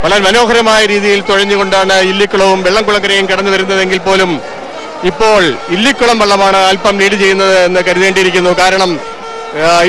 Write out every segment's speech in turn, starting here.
വളരെ മനോഹരമായ രീതിയിൽ തുഴഞ്ഞുകൊണ്ടാണ് ഇല്ലിക്കുളവും വെള്ളംകുളക്കരയും കടന്നു വരുന്നതെങ്കിൽ പോലും ഇപ്പോൾ ഇല്ലിക്കുളം വള്ളമാണ് അല്പം ലീഡ് ചെയ്യുന്നത് എന്ന് കരുതേണ്ടിയിരിക്കുന്നു. കാരണം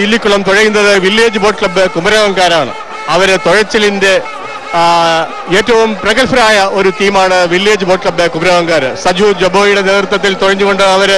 ഇല്ലിക്കുളം തുഴയുന്നത് വില്ലേജ് ബോട്ട് ക്ലബ്ബ് കുമരകംകാരാണ്. അവര് തുഴച്ചിലിന്റെ ഏറ്റവും പ്രഗത്ഭരായ ഒരു ടീമാണ് വില്ലേജ് ബോട്ട് ക്ലബ്ബ് കുമരകംകാർ. സജു ജബോയുടെ നേതൃത്വത്തിൽ തുഴഞ്ഞുകൊണ്ട് അവര്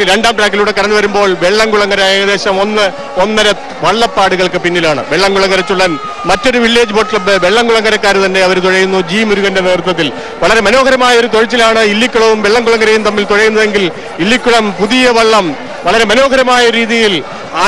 രണ്ടാം ട്രാക്കിലൂടെ കടന്നു വരുമ്പോൾ വെള്ളംകുളങ്ങര ഏകദേശം 1.5 വള്ളപ്പാടുകൾക്ക് പിന്നിലാണ്. വെള്ളംകുളങ്ങര ചുള്ളൻ മറ്റൊരു വില്ലേജ് ബോട്ട് ക്ലബ്ബ് വെള്ളംകുളങ്ങരക്കാർ തന്നെ അവർ തുഴയുന്നു ജി മുരുകന്റെ നേതൃത്വത്തിൽ. വളരെ മനോഹരമായ ഒരു തുഴച്ചിലാണ് ഇല്ലിക്കുളവും വെള്ളംകുളങ്ങരയും തമ്മിൽ തുഴയുന്നതെങ്കിൽ ഇല്ലിക്കുളം പുതിയ വള്ളം വളരെ മനോഹരമായ രീതിയിൽ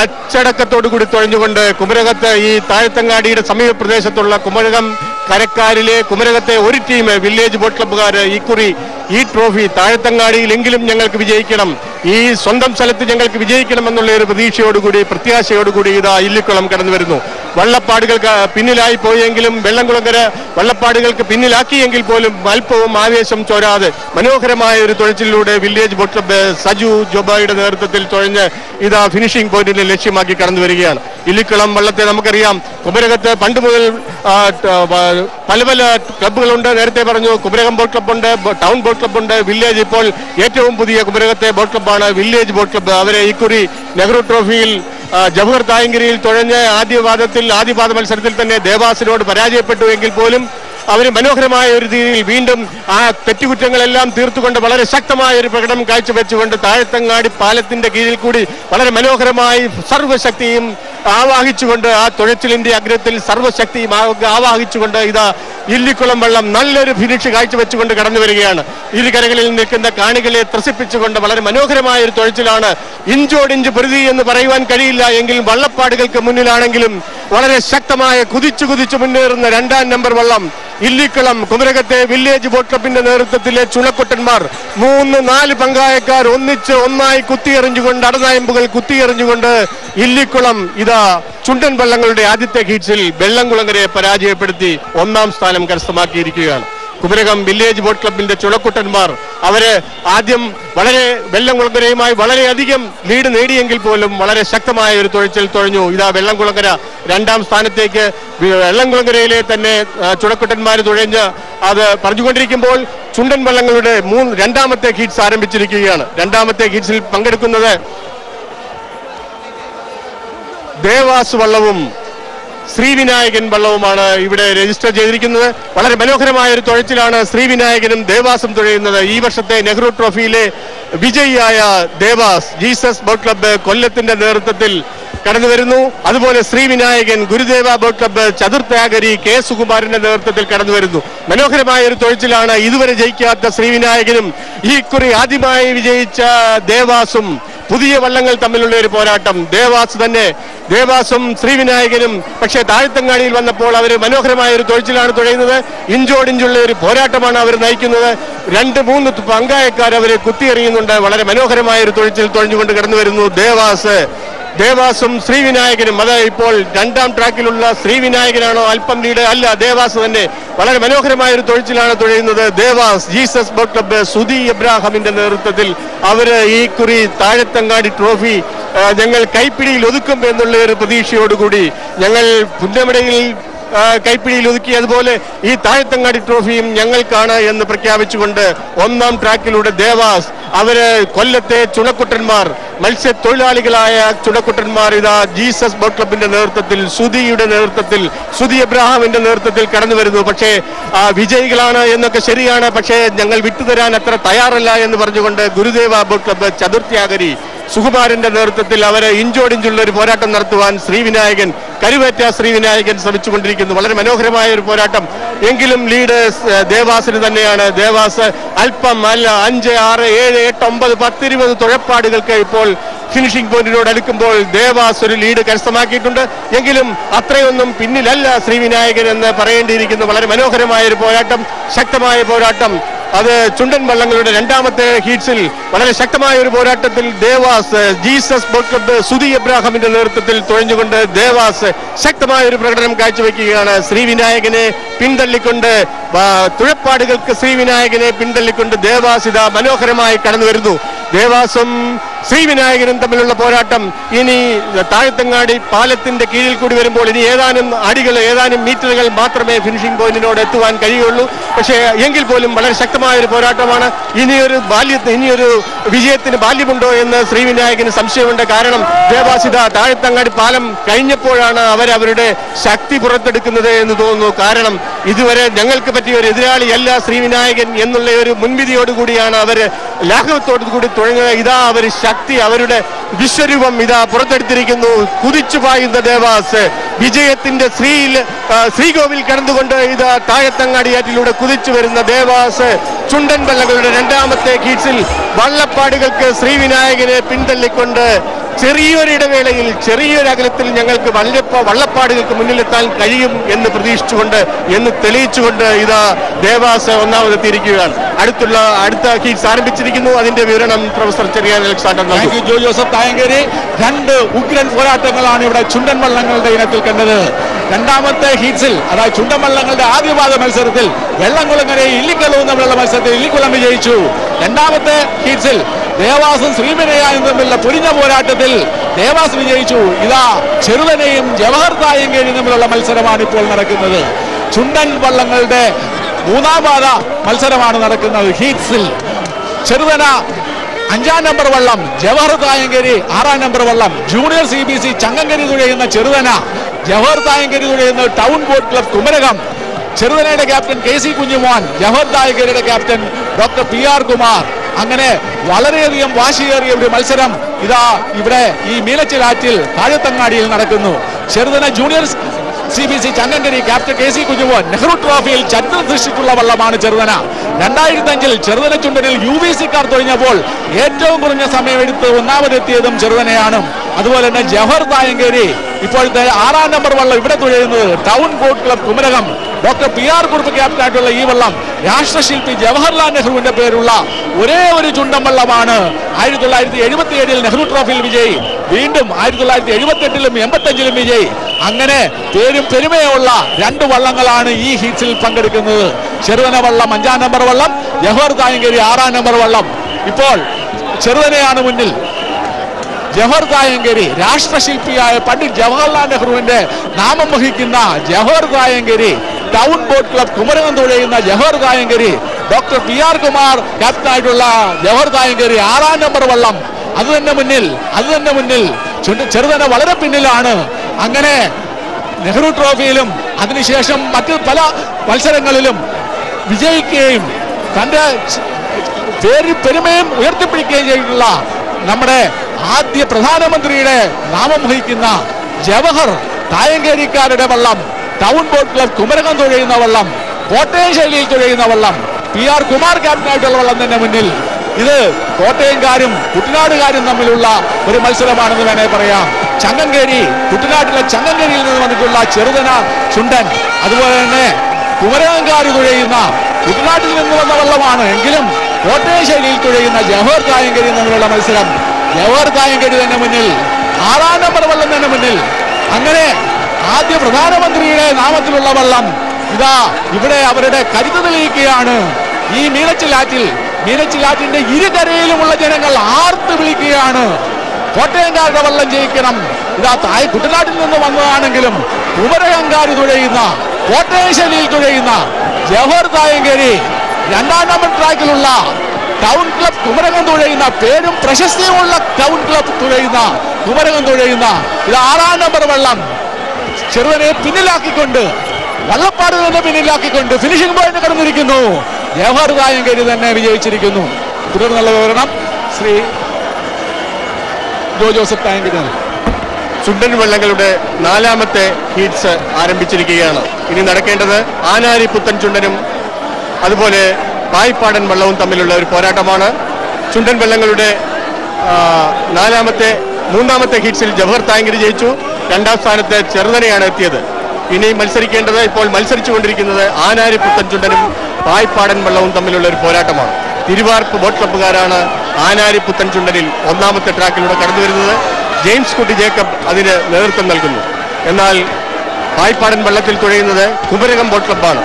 അച്ചടക്കത്തോടുകൂടി തുഴഞ്ഞുകൊണ്ട് കുമരകത്ത് ഈ താഴത്തങ്ങാടിയുടെ സമീപ പ്രദേശത്തുള്ള കുമരകം കരക്കാരിലെ കുമരകത്തെ ഒരു ടീം വില്ലേജ് ബോട്ട് ക്ലബ്ബുകാർ ഇക്കുറി ഈ ട്രോഫി താഴത്തങ്ങാടിയിലെങ്കിലും ഞങ്ങൾക്ക് വിജയിക്കണം, ഈ സ്വന്തം സ്ഥലത്ത് ഞങ്ങൾക്ക് വിജയിക്കണം എന്നുള്ള ഒരു പ്രതീക്ഷയോടുകൂടി പ്രത്യാശയോടുകൂടി ഇതാ ഇല്ലിക്കുളം കടന്നു വരുന്നു. വള്ളപ്പാടുകൾക്ക് പിന്നിലായി പോയെങ്കിലും വെള്ളംകുളങ്ങര വള്ളപ്പാടുകൾക്ക് പിന്നിലാക്കിയെങ്കിൽ പോലും അല്പവും ആവേശം ചോരാതെ മനോഹരമായ ഒരു തുഴച്ചിലൂടെ വില്ലേജ് ബോട്ട് ക്ലബ്ബ് സജു ജോബായുടെ നേതൃത്വത്തിൽ തുഴഞ്ഞ് ഇതാ ഫിനിഷിംഗ് പോയിന്റിനെ ലക്ഷ്യമാക്കി കടന്നു വരികയാണ്. ഇല്ലിക്കുളം വള്ളത്തെ നമുക്കറിയാം, കുമരകത്ത് പണ്ട് മുതൽ പല പല ക്ലബ്ബുകളുണ്ട്. നേരത്തെ പറഞ്ഞു കുമരകം ബോട്ട് ക്ലബ്ബുണ്ട്, ടൗൺ ബോട്ട് ക്ലബ്ബുണ്ട്, വില്ലേജ് ഇപ്പോൾ ഏറ്റവും പുതിയ കുമരകത്തെ ബോട്ട് ക്ലബ്ബാണ് വില്ലേജ് ബോട്ട് ക്ലബ്ബ്. അവരെ ഇക്കുറി നെഹ്റു ട്രോഫിയിൽ ജവഹർ തായങ്കരിയിൽ തുഴഞ്ഞ് ആദ്യപാദ മത്സരത്തിൽ തന്നെ ദേവാസിനോട് പരാജയപ്പെട്ടു എങ്കിൽ പോലും അവർ മനോഹരമായ ഒരു രീതിയിൽ വീണ്ടും ആ തെറ്റുകുറ്റങ്ങളെല്ലാം തീർത്തുകൊണ്ട് വളരെ ശക്തമായ ഒരു പ്രകടനം കാഴ്ചവെച്ചുകൊണ്ട് താഴത്തങ്ങാടി പാലത്തിന്റെ കീഴിൽ കൂടി വളരെ മനോഹരമായി സർവ്വശക്തിയും ആവാഹിച്ചുകൊണ്ട് ആ തുഴച്ചിലിന്റെ അഗ്രത്തിൽ സർവ്വശക്തിയും ആവാഹിച്ചുകൊണ്ട് ഇതാ ഇല്ലിക്കുളം വള്ളം നല്ലൊരു ഫിനിഷ് കാഴ്ചവെച്ചുകൊണ്ട് കടന്നു വരികയാണ്. ഇരുകരകളിൽ നിൽക്കുന്ന കാണികളെ ത്രസിപ്പിച്ചുകൊണ്ട് വളരെ മനോഹരമായ ഒരു തുഴച്ചിലാണ്. ഇഞ്ചോടിഞ്ച് പൊരുതി എന്ന് പറയുവാൻ കഴിയില്ല എങ്കിലും വള്ളപ്പാടുകൾക്ക് മുന്നിലാണെങ്കിലും വളരെ ശക്തമായ കുതിച്ചു മുന്നേറുന്ന 2ാം നമ്പർ വള്ളം ഇല്ലിക്കുളം കുമരകത്തെ വില്ലേജ് ബോട്ട് ക്ലബിന്റെ നേതൃത്വത്തിലെ ചുണക്കുട്ടന്മാർ 3-4 പങ്കായക്കാർ ഒന്നായി കുത്തിയെറിഞ്ഞുകൊണ്ട് അടനായമ്പുകൾ കുത്തിയെറിഞ്ഞുകൊണ്ട് ഇല്ലിക്കുളം ഇതാ ചുണ്ടൻ വള്ളങ്ങളുടെ ആദ്യത്തെ ഹീറ്റ്സിൽ വെള്ളംകുളങ്ങരയെ പരാജയപ്പെടുത്തി 1ാം സ്ഥാനം കരസ്ഥമാക്കിയിരിക്കുകയാണ്. കുമരകം വില്ലേജ് ബോട്ട് ക്ലബിന്റെ ചുണക്കുട്ടന്മാർ അവര് ആദ്യം വളരെ വെള്ളംകുളങ്ങരയുമായി വളരെയധികം ലീഡ് നേടിയെങ്കിൽ പോലും വളരെ ശക്തമായ ഒരു തുഴച്ചിൽ തുഴഞ്ഞു. ഇതാ വെള്ളംകുളങ്ങര 2ാം സ്ഥാനത്തേക്ക് വെള്ളംകുളങ്ങരയിലെ തന്നെ ചുണക്കുട്ടന്മാർ തുഴഞ്ഞ് അത് പറഞ്ഞുകൊണ്ടിരിക്കുമ്പോൾ ചുണ്ടൻ വള്ളങ്ങളുടെ 2ാമത്തെ ഹീറ്റ്സ് ആരംഭിച്ചിരിക്കുകയാണ്. 2ാമത്തെ ഹീറ്റ്സിൽ പങ്കെടുക്കുന്നത് ദേവാസ് വള്ളവും ശ്രീവിനായകൻ വള്ളവുമാണ് ഇവിടെ രജിസ്റ്റർ ചെയ്തിരിക്കുന്നത്. വളരെ മനോഹരമായ ഒരു തുഴച്ചിലാണ് ശ്രീവിനായകനും ദേവാസും തുഴയുന്നത്. ഈ വർഷത്തെ നെഹ്റു ട്രോഫിയിലെ വിജയിയായ ദേവാസ് ജീസസ് ബോട്ട് ക്ലബ്ബ് കൊല്ലത്തിന്റെ നേതൃത്വത്തിൽ കടന്നു വരുന്നു. അതുപോലെ ശ്രീവിനായകൻ ഗുരുദേവ ബോട്ട് ക്ലബ്ബ് ചതുർത്യാഗരി കെ സുകുമാരന്റെ നേതൃത്വത്തിൽ കടന്നു വരുന്നു. മനോഹരമായ ഒരു തുഴച്ചിലാണ്. ഇതുവരെ ജയിക്കാത്ത ശ്രീവിനായകനും ഈ കുറി ആദ്യമായി വിജയിച്ച ദേവാസും പുതിയ വള്ളങ്ങൾ തമ്മിലുള്ള ഒരു പോരാട്ടം. ദേവാസും ശ്രീവിനായകനും പക്ഷേ താഴത്തങ്ങാടിയിൽ വന്നപ്പോൾ അവർ മനോഹരമായ ഒരു തുഴച്ചിലാണ് തുഴയുന്നത്. ഇഞ്ചോടിഞ്ചുള്ള ഒരു പോരാട്ടമാണ് അവർ നയിക്കുന്നത്. 2-3 പങ്കായക്കാർ അവരെ കുത്തിയെറിയുന്നുണ്ട്. വളരെ മനോഹരമായ ഒരു തുഴച്ചിൽ തുഴഞ്ഞുകൊണ്ട് കടന്നു വരുന്നു ദേവാസും ശ്രീവിനായകനും. അത് ഇപ്പോൾ 2ാം ട്രാക്കിലുള്ള ശ്രീവിനായകനാണോ അല്പം ലീഡ്? അല്ല, ദേവാസ് തന്നെ വളരെ മനോഹരമായ ഒരു തുഴച്ചിലാണ് തുഴയുന്നത്. Devas Jesus boat club Sudhi എബ്രാഹിമിന്റെ നേതൃത്വത്തിൽ അവര് ഈ കുറി താഴത്തങ്ങാടി ട്രോഫി ഞങ്ങൾ കൈപ്പിടിയിൽ ഒതുക്കും എന്നുള്ള ഒരു പ്രതീക്ഷയോടുകൂടി ഞങ്ങൾ പുന്നമടയിൽ കൈപ്പിടിയിൽ ഒതുക്കി. അതുപോലെ ഈ താഴത്തങ്ങാടി ട്രോഫിയും ഞങ്ങൾക്കാണ് എന്ന് പ്രഖ്യാപിച്ചുകൊണ്ട് 1ാം ട്രാക്കിലൂടെ ദേവാസ് അവര് കൊല്ലത്തെ ചുണക്കുട്ടന്മാർ മത്സ്യത്തൊഴിലാളികളായ ചുണക്കുട്ടന്മാർ ഇതാ ജീസസ് ബോട്ട് ക്ലബിന്റെ നേതൃത്വത്തിൽ സുധി എബ്രാഹിമിന്റെ നേതൃത്വത്തിൽ കടന്നു വരുന്നു. പക്ഷേ വിജയികളാണ് എന്നൊക്കെ ശരിയാണ്, പക്ഷേ ഞങ്ങൾ വിട്ടുതരാൻ അത്ര തയ്യാറല്ല എന്ന് പറഞ്ഞുകൊണ്ട് ഗുരുദേവ ബോട്ട് ക്ലബ്ബ് ചതുർത്യാഗരി സുകുമാരന്റെ നേതൃത്വത്തിൽ അവരെ ഇഞ്ചോടിഞ്ചുള്ള ഒരു പോരാട്ടം നടത്തുവാൻ കരുവേറ്റ ശ്രീവിനായകൻ ശ്രമിച്ചുകൊണ്ടിരിക്കുന്നു. വളരെ മനോഹരമായ ഒരു പോരാട്ടം. എങ്കിലും ലീഡ് ദേവാസിന് തന്നെയാണ്. ദേവാസ് അല്പം 5, 6, 7, 8, 9, 10, 20 തുഴപ്പാടുകൾക്ക് ഇപ്പോൾ ഫിനിഷിംഗ് പോയിന്റിനോട് അടുക്കുമ്പോൾ ദേവാസ് ഒരു ലീഡ് കരസ്ഥമാക്കിയിട്ടുണ്ട്. എങ്കിലും അത്രയൊന്നും പിന്നിലല്ല ശ്രീവിനായകൻ എന്ന് പറയേണ്ടിയിരിക്കുന്നു. വളരെ മനോഹരമായ ഒരു പോരാട്ടം, ശക്തമായ പോരാട്ടം. അത് ചുണ്ടൻ വള്ളങ്ങളുടെ രണ്ടാമത്തെ ഹീറ്റ്സിൽ വളരെ ശക്തമായ ഒരു പോരാട്ടത്തിൽ ദേവാസ് ജീസസ് ക്ലബ്ബ് സുധി എബ്രാഹിമിന്റെ നേതൃത്വത്തിൽ തുഴഞ്ഞുകൊണ്ട് ദേവാസ് ശക്തമായ ഒരു പ്രകടനം കാഴ്ചവെക്കുകയാണ്. ശ്രീവിനായകനെ പിന്തള്ളിക്കൊണ്ട് തുഴപ്പാടുകൾക്ക് ശ്രീവിനായകനെ പിന്തള്ളിക്കൊണ്ട് ദേവാസ് ഇതാ മനോഹരമായി കടന്നു വരുന്നു. ദേവാസും ശ്രീവിനായകനും തമ്മിലുള്ള പോരാട്ടം ഇനി താഴത്തങ്ങാടി പാലത്തിന്റെ കീഴിൽ കൂടി വരുമ്പോൾ ഇനി ഏതാനും മീറ്ററുകൾ മാത്രമേ ഫിനിഷിംഗ് പോയിന്റിനോട് എത്തുവാൻ കഴിയുള്ളൂ. പക്ഷേ എങ്കിൽ പോലും വളരെ ശക്തമായ ഒരു പോരാട്ടമാണ്. ഇനിയൊരു വിജയത്തിന് ബാല്യമുണ്ടോ എന്ന് ശ്രീവിനായകന് സംശയമുണ്ട്. കാരണം ദേവാസിത താഴത്തങ്ങാടി പാലം കഴിഞ്ഞപ്പോഴാണ് അവരുടെ ശക്തി പുറത്തെടുക്കുന്നത് എന്ന് തോന്നുന്നു. കാരണം ഇതുവരെ ഞങ്ങൾക്ക് പറ്റിയ ഒരു എതിരാളിയല്ല ശ്രീവിനായകൻ എന്നുള്ള ഒരു മുൻവിധിയോടുകൂടിയാണ് അവർ ലാഘവത്തോടു കൂടി തുടങ്ങുന്നത്. ഇതാ അവർ ശക്തി, അവരുടെ വിശ്വരൂപം ഇതാ പുറത്തെടുത്തിരിക്കുന്നു. കുതിച്ചു പായുന്ന ദേവാസ് വിജയത്തിന്റെ ശ്രീകോവിൽ കടന്നുകൊണ്ട് ഇതാ താഴത്തങ്ങാടിയാറ്റിലൂടെ കുതിച്ചു വരുന്ന ദേവാസ് ചുണ്ടൻ വള്ളങ്ങളുടെ രണ്ടാമത്തെ ഹീറ്റ്സിൽ വള്ളപ്പാടുകൾക്ക് ശ്രീവിനായകനെ പിന്തള്ളിക്കൊണ്ട് ചെറിയൊരിടവേളയിൽ ചെറിയൊരകലത്തിൽ ഞങ്ങൾക്ക് വള്ളപ്പാടുകൾക്ക് മുന്നിലെത്താൻ കഴിയും എന്ന് പ്രതീക്ഷിച്ചുകൊണ്ട് തെളിയിച്ചുകൊണ്ട് ഇതാ ദേവാസ് ഒന്നാമതെത്തിയിരിക്കുകയാണ്. അടുത്ത ഹീറ്റ്സ് ആരംഭിച്ചിരിക്കുന്നു. അതിന്റെ വിവരണം പ്രൊഫസർ ചെറിയാൻ അലക്സാണ്ടർ. ജോ ജോസഫ് തായങ്കരി. രണ്ട് ഉഗ്രൻ പോരാട്ടങ്ങളാണ് ഇവിടെ ചുണ്ടൻ വള്ളങ്ങളുടെ ഇനത്തിൽ കണ്ടത്. രണ്ടാമത്തെ ഹീറ്റ്സിൽ അതായത് ചുണ്ടൻ വള്ളങ്ങളുടെ ആദ്യപാദ മത്സരത്തിൽ വെള്ളംകുളങ്ങരയും ഇല്ലിക്കലവും തമ്മിലുള്ള മത്സരത്തിൽ ഇല്ലിക്കുളം വിജയിച്ചു. രണ്ടാമത്തെ ഹീറ്റ്സിൽ ദേവാസും ശ്രീവിനയായും തമ്മിലുള്ള പൊരിഞ്ഞ പോരാട്ടത്തിൽ ദേവാസ് വിജയിച്ചു. ഇതാ ചെറുതനയും ജവഹർ തായങ്കേരിയും തമ്മിലുള്ള മത്സരമാണ് ഇപ്പോൾ നടക്കുന്നത്. ചുണ്ടൻ വള്ളങ്ങളുടെ മൂന്നാം പാദ മത്സരമാണ് നടക്കുന്നത്. ഹീറ്റ്സിൽ ചെറുതന 5-ാം നമ്പർ വള്ളം, ജവഹർ തായങ്കേരി 6-ാം നമ്പർ വള്ളം. ജൂനിയർ CBC ചങ്ങങ്കരി തുഴയുന്ന ചെറുതന, ജവഹർ തായങ്കരി തുഴയുന്ന ടൗൺ ബോട്ട് ക്ലബ് കുമരകം. ചെറുതനയുടെ ക്യാപ്റ്റൻ KC കുഞ്ഞുമോൻ, ജവഹർ തായങ്കരിയുടെ ക്യാപ്റ്റൻ ഡോക്ടർ PR കുമാർ. അങ്ങനെ വളരെയധികം വാശിയേറിയ ഒരു മത്സരം ഇതാ ഇവിടെ ഈ മീനച്ചിലാറ്റിൽ താഴത്തങ്ങാടിയിൽ നടക്കുന്നു. Cheruthana junior CBC Changankari captain KC Kunjumon. Nehru ട്രോഫിയിൽ ചരിത്രം സൃഷ്ടിച്ചിട്ടുള്ള വള്ളമാണ് ചെറുതന. 2005-ൽ ചെറുതന ചുണ്ടനിൽ UBC-ക്കാർ തുഴഞ്ഞപ്പോൾ ഏറ്റവും കുറഞ്ഞ സമയമെടുത്ത് ഒന്നാമതെത്തിയതും ചെറുതനയാണ്. അതുപോലെ തന്നെ ജവഹർ തായങ്കേരി ഇപ്പോഴത്തെ 6-ാം നമ്പർ വള്ളം ഇവിടെ തുഴയുന്നത് town boat club Kumarakom. Doctor PR Kurup ക്യാപ്റ്റനായിട്ടുള്ള ഈ വള്ളം രാഷ്ട്രശില്പി ജവഹർലാൽ നെഹ്റുവിന്റെ പേരുള്ള ഒരേ ഒരു ചുണ്ടൻ വള്ളമാണ്. 1977-ൽ നെഹ്റു ട്രോഫിയിൽ വിജയി, വീണ്ടും 1978-ലും 85-ലും വിജയി. അങ്ങനെ പേരും പെരുമയുള്ള രണ്ട് വള്ളങ്ങളാണ് ഈ ഹീറ്റ്സിൽ പങ്കെടുക്കുന്നത്. ചെറുതന വള്ളം 5-ാം നമ്പർ വള്ളം, ജവഹർ തായങ്കേരി 6-ാം നമ്പർ വള്ളം. ഇപ്പോൾ ചെറുതനയാണ് മുന്നിൽ. ജവഹർ തായങ്കേരി രാഷ്ട്രശില്പിയായ പണ്ഡിറ്റ് ജവഹർലാൽ നെഹ്റുവിന്റെ നാമം വഹിക്കുന്ന Jawahar Thayankari, town boat club Kumarakom തുഴയുന്ന ജവഹർ തായങ്കേരി, ഡോക്ടർ PR കുമാർ ക്യാപ്റ്റനായിട്ടുള്ള ജവഹർ തായങ്കേരി 6-ാം നമ്പർ വള്ളം. അത് തന്നെ മുന്നിൽ. ചെറുതന വളരെ പിന്നിലാണ്. അങ്ങനെ നെഹ്റു ട്രോഫിയിലും അതിനുശേഷം മറ്റ് പല മത്സരങ്ങളിലും വിജയിക്കുകയും തന്റെ പെരുമയും ഉയർത്തിപ്പിടിക്കുകയും ചെയ്തിട്ടുള്ള നമ്മുടെ ആദ്യ പ്രധാനമന്ത്രിയുടെ നാമം വഹിക്കുന്ന ജവഹർ തായങ്കേരിക്കാരുടെ വള്ളം, ടൗൺ ബോട്ട് ക്ലബ് കുമരകം തുഴയുന്ന വള്ളം, കോട്ടയം ശൈലിയിൽ തുഴയുന്ന വള്ളം, PR കുമാർ ക്യാപ്റ്റനായിട്ടുള്ള വള്ളം തന്നെ മുന്നിൽ. ഇത് കോട്ടയംകാരും കുട്ടനാടുകാരും തമ്മിലുള്ള ഒരു മത്സരമാണെന്ന് വേണേ പറയാം. കുട്ടനാട്ടിലെ ചങ്ങങ്കേരിയിൽ നിന്ന് വന്നിട്ടുള്ള ചെറുതന ചുണ്ടൻ, അതുപോലെ തന്നെ കുമരകംകാർ തുഴയുന്ന കുട്ടനാട്ടിൽ നിന്ന് വന്ന വള്ളമാണ് എങ്കിലും കോട്ടയം ശൈലിയിൽ തുഴയുന്ന ജവഹർ തായങ്കേരി തമ്മിലുള്ള മത്സരം. ജവഹർ തായങ്കേരി തന്നെ മുന്നിൽ, 6-ാം നമ്പർ വള്ളം തന്നെ മുന്നിൽ. അങ്ങനെ ആദ്യ പ്രധാനമന്ത്രിയുടെ നാമത്തിലുള്ള വള്ളം ഇതാ ഇവിടെ അവരുടെ കരുത്ത് തെളിയിക്കുകയാണ്. ഈ മീനച്ചിലാറ്റിന്റെ ഇരുകരയിലുമുള്ള ജനങ്ങൾ ആർത്ത് വിളിക്കുകയാണ്, കോട്ടയംകാരുടെ വള്ളം ജയിക്കണം. ഇതാ കുട്ടനാട്ടിൽ നിന്ന് വന്നതാണെങ്കിലും കുമരകംകാർ തുഴയുന്ന, കോട്ടയം ശൈലിയിൽ തുഴയുന്ന ജവഹർ തായങ്കേരി 2-ാം നമ്പർ ട്രാക്കിലുള്ള ടൗൺ ക്ലബ് കുമരകം തുഴയുന്ന, പേരും പ്രശസ്തിയുമുള്ള ടൗൺ ക്ലബ് തുഴയുന്ന കുമരകം തുഴയുന്ന ഇത് 6-ാം നമ്പർ വള്ളം. ചെറുതനെ പിന്നിലാക്കിക്കൊണ്ട്, വള്ളപ്പാടുകളുടെ പിന്നിലാക്കിക്കൊണ്ട് ഫിനിഷിംഗ് പോയിന്റ് കടന്നിരിക്കുന്നു. ജവഹർ തായങ്കേരി തന്നെ വിജയിച്ചിരിക്കുന്നു. തുടർന്നുള്ള വിവരണം ശ്രീ ജോ ജോസഫ് തായങ്കേരി. ചുണ്ടൻ വള്ളങ്ങളുടെ 4ാമത്തെ ഹീറ്റ്സ് ആരംഭിച്ചിരിക്കുകയാണ്. ഇനി നടക്കേണ്ടത് ആനാരി പുത്തൻ ചുണ്ടനും അതുപോലെ പായിപ്പാടൻ വള്ളവും തമ്മിലുള്ള ഒരു പോരാട്ടമാണ്. ചുണ്ടൻ വള്ളങ്ങളുടെ 3ാമത്തെ ഹീറ്റ്സിൽ ജവഹർ തായങ്കേരി ജയിച്ചു. 2ാം സ്ഥാനത്ത് ചെറുതനയാണ് എത്തിയത്. ഇനി മത്സരിക്കേണ്ടത്, ഇപ്പോൾ മത്സരിച്ചുകൊണ്ടിരിക്കുന്നത് ആനാരി പുത്തൻ ചുണ്ടനും പായ്പാടൻ വള്ളവും തമ്മിലുള്ള ഒരു പോരാട്ടമാണ്. തിരുവാർപ്പ് ബോട്ട് ക്ലബ്ബുകാരാണ് ആനാരി പുത്തൻ ചുണ്ടനിൽ ഒന്നാമത്തെ ട്രാക്കിലൂടെ കടന്നു വരുന്നത്. ജെയിംസ് കുട്ടി ജേക്കബ് അതിന് നേതൃത്വം നൽകുന്നു. എന്നാൽ പായ്പാടൻ വള്ളത്തിൽ തുഴയുന്നത് കുമരകം ബോട്ട് ക്ലബ്ബാണ്.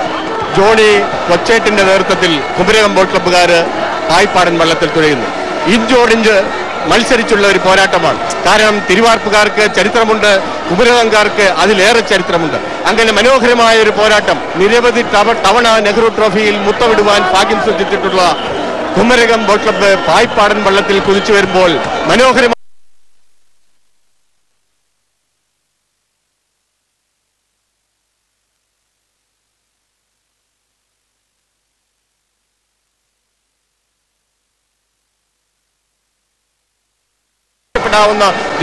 ജോണി കൊച്ചേട്ടിന്റെ നേതൃത്വത്തിൽ കുമരകം ബോട്ട് ക്ലബ്ബുകാര് പായ്പാടൻ വള്ളത്തിൽ തുഴയുന്നു. ഇഞ്ചോടിഞ്ച് മത്സരിച്ചുള്ള ഒരു പോരാട്ടമാണ്. കാരണം തിരുവാർപ്പുകാർക്ക് ചരിത്രമുണ്ട്, കുമരകംകാർക്ക് അതിലേറെ ചരിത്രമുണ്ട്. അങ്ങനെ മനോഹരമായ ഒരു പോരാട്ടം. നിരവധി തവണ നെഹ്റു ട്രോഫിയിൽ മുത്തമിടുവാൻ ഭാഗ്യം സൂചിച്ചിട്ടുള്ള കുമരകം ബോട്ട് ക്ലബ്ബ് പായ്പാടൻ വള്ളത്തിൽ കുതിച്ചു വരുമ്പോൾ മനോഹരമായ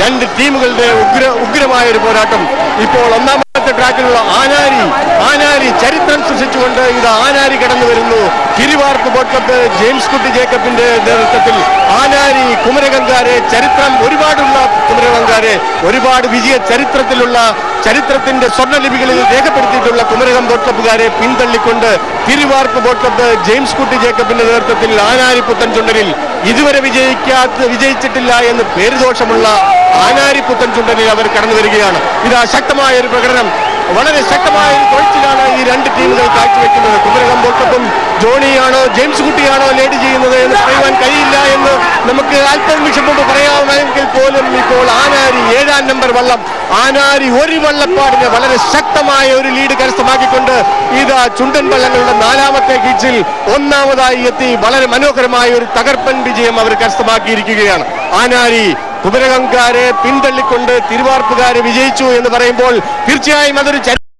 രണ്ട് ടീമുകളുടെ ഉഗ്രമായ ഒരു പോരാട്ടം. ഇപ്പോൾ ഒന്നാമത്തെ ട്രാക്കിലുള്ള ആനാരി ചരിത്രം സൃഷ്ടിച്ചുകൊണ്ട് ഇത് ആനാരി കടന്നു വരുന്നു. തിരുവാർപ്പ് ബോട്ട് ക്ലബ്ബ് ജെയിംസ് കുട്ടി ജേക്കബിന്റെ നേതൃത്വത്തിൽ ആനാരി കുമരകംകാരെ ഒരുപാടുള്ള കുമരകംകാരെ ഒരുപാട് വിജയ ചരിത്രത്തിന്റെ സ്വർണ്ണലിപികളിൽ രേഖപ്പെടുത്തിയിട്ടുള്ള കുമരകം ബോട്ട് ക്ലബ്ബുകാരെ പിന്തള്ളിക്കൊണ്ട് തിരുവാർപ്പ് ബോട്ട് ക്ലബ്ബ് ജെയിംസ് കുട്ടി ജേക്കബിന്റെ നേതൃത്വത്തിൽ ആനാരി പുത്തൻ ചുണ്ടനിൽ ഇതുവരെ വിജയിച്ചിട്ടില്ല എന്ന് പേരുദോഷമുള്ള ആനാരി പുത്തൻ ചുണ്ടനിൽ അവർ കടന്നു വരികയാണ്. ഇതാ ശക്തമായ ഒരു പ്രകടനം, വളരെ ശക്തമായ ഒരു കൊഴിച്ചിലാണ് ഈ രണ്ട് ടീമുകൾ കാഴ്ചവെക്കുന്നത്. കുമരകം ബോട്ട് ക്ലബ്ബും ജോണിയാണോ ജെയിംസ് കുട്ടിയാണോ ലീഡ് ചെയ്യുന്നത് എന്ന് പറയുവാൻ കഴിയില്ല എന്ന് നമുക്ക് അല്പനിമിഷം മുമ്പ് പറയാമെങ്കിൽ പോലും ഇപ്പോൾ ആനാരി 7-ാം നമ്പർ വള്ളം ആനാരി ഒരു വള്ളപ്പാടിന് വളരെ ശക്തമായ ഒരു ലീഡ് കരസ്ഥമാക്കിക്കൊണ്ട് ഇതാ ചുണ്ടൻ വള്ളങ്ങളുടെ 4ാമത്തെ ഹീറ്റ്സിൽ ഒന്നാമതായി എത്തി വളരെ മനോഹരമായ ഒരു തകർപ്പൻ വിജയം അവർ കരസ്ഥമാക്കിയിരിക്കുകയാണ്. ആനാരി കുമരകംകാരെ പിന്തള്ളിക്കൊണ്ട് തിരുവാർപ്പുകാരെ വിജയിച്ചു എന്ന് പറയുമ്പോൾ തീർച്ചയായും അതൊരു